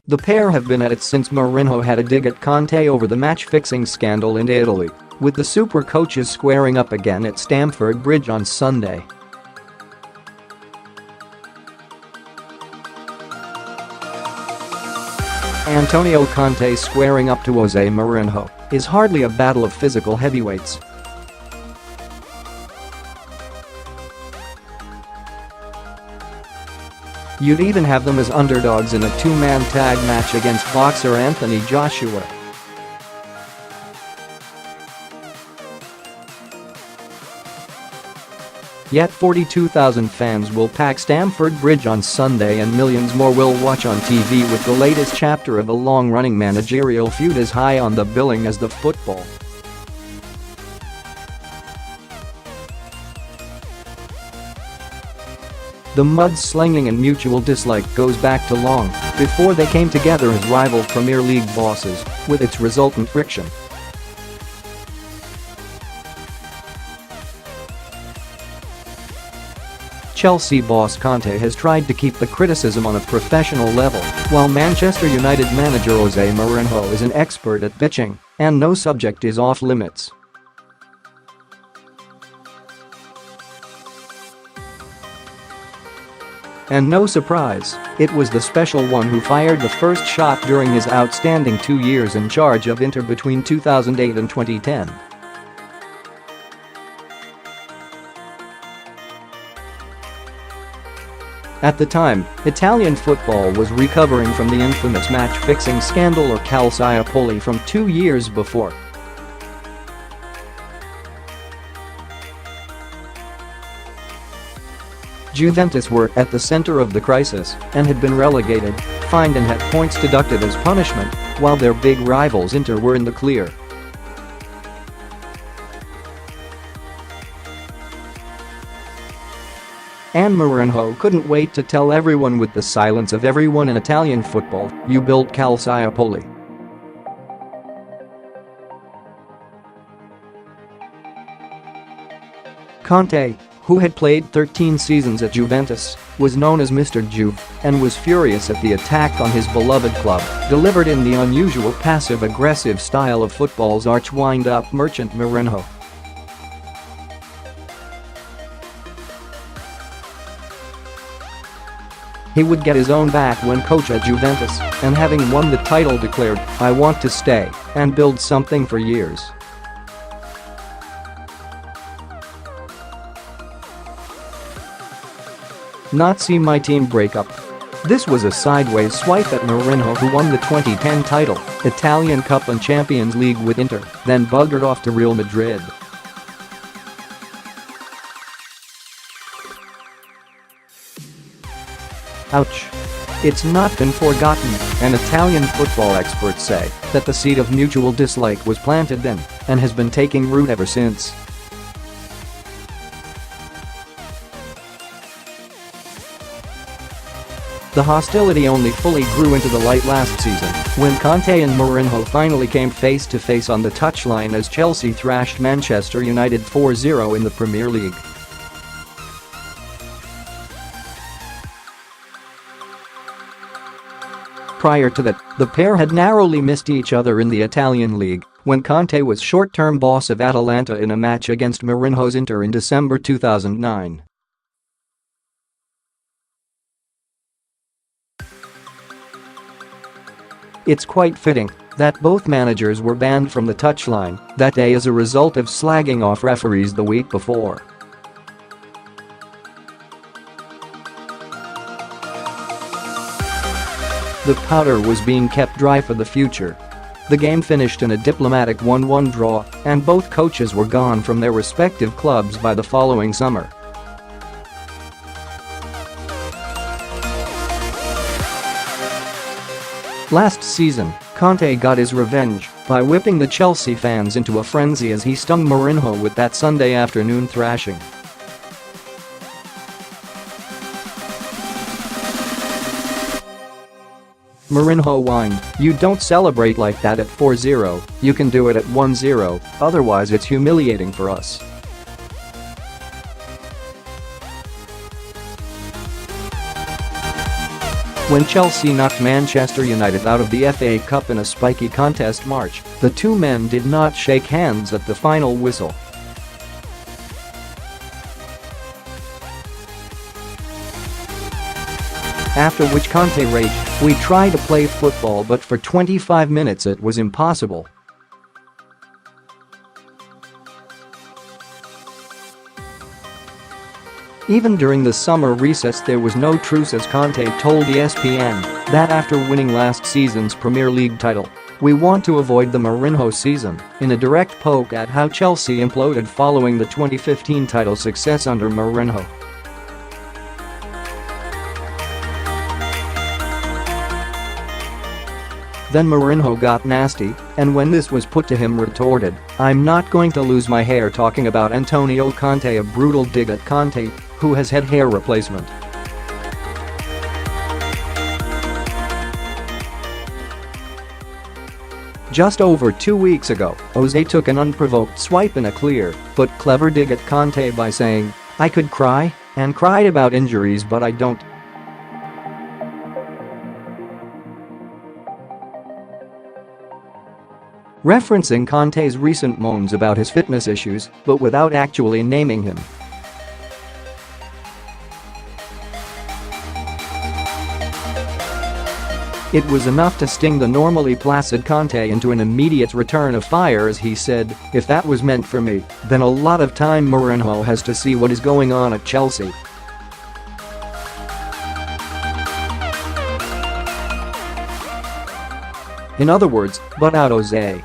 The pair have been at it since Mourinho had a dig at Conte over the match-fixing scandal in Italy, with the super coaches squaring up again at Stamford Bridge on Sunday. Antonio Conte squaring up to Jose Mourinho is hardly a battle of physical heavyweights. You'd even have them as underdogs in a two-man tag match against boxer Anthony Joshua. Yet 42,000 fans will pack Stamford Bridge on Sunday and millions more will watch on TV with the latest chapter of a long-running managerial feud as high on the billing as the football. The mudslinging and mutual dislike goes back to long before they came together as rival Premier League bosses, with its resultant friction. Chelsea boss Conte has tried to keep the criticism on a professional level, while Manchester United manager Jose Mourinho is an expert at bitching, and no subject is off limits. And no surprise, it was the special one who fired the first shot during his outstanding 2 years in charge of Inter between 2008 and 2010. At the time, Italian football was recovering from the infamous match-fixing scandal or calciopoli from 2 years before. Juventus were at the center of the crisis and had been relegated, fined and had points deducted as punishment, while their big rivals Inter were in the clear. And Mourinho couldn't wait to tell everyone with the silence of everyone in Italian football, "You built calciopoli." Conte, who had played 13 seasons at Juventus, was known as Mr. Juve and was furious at the attack on his beloved club, delivered in the unusual passive-aggressive style of football's arch-wind-up merchant Mourinho. He would get his own back when coach at Juventus, and having won the title declared, "I want to stay and build something for years." Not see my team break up. This was a sideways swipe at Mourinho, who won the 2010 title, Italian Cup and Champions League with Inter, then buggered off to Real Madrid. Ouch. It's not been forgotten, and Italian football experts say that the seed of mutual dislike was planted then and has been taking root ever since. The hostility only fully grew into the light last season, when Conte and Mourinho finally came face-to-face on the touchline as Chelsea thrashed Manchester United 4-0 in the Premier League. Prior to that, the pair had narrowly missed each other in the Italian league when Conte was short-term boss of Atalanta in a match against Mourinho's Inter in December 2009. It's quite fitting that both managers were banned from the touchline that day as a result of slagging off referees the week before. The powder was being kept dry for the future. The game finished in a diplomatic 1-1 draw, and both coaches were gone from their respective clubs by the following summer. Last season, Conte got his revenge by whipping the Chelsea fans into a frenzy as he stung Mourinho with that Sunday afternoon thrashing. Mourinho whined, "You don't celebrate like that at 4-0, you can do it at 1-0, otherwise it's humiliating for us." When Chelsea knocked Manchester United out of the FA Cup in a spiky contest March, the two men did not shake hands at the final whistle. After which Conte raged, "We tried to play football but for 25 minutes it was impossible." Even during the summer recess there was no truce, as Conte told ESPN that after winning last season's Premier League title, "We want to avoid the Mourinho season," in a direct poke at how Chelsea imploded following the 2015 title success under Mourinho. Then Mourinho got nasty, and when this was put to him retorted, "I'm not going to lose my hair talking about Antonio Conte," a brutal dig at Conte, who has had hair replacement. Just over 2 weeks ago, Jose took an unprovoked swipe in a clear but clever dig at Conte by saying, "I could cry and cried about injuries but I don't." Referencing Conte's recent moans about his fitness issues, but without actually naming him. It was enough to sting the normally placid Conte into an immediate return of fire, as he said, "If that was meant for me, then a lot of time Mourinho has to see what is going on at Chelsea." In other words, butt out Jose.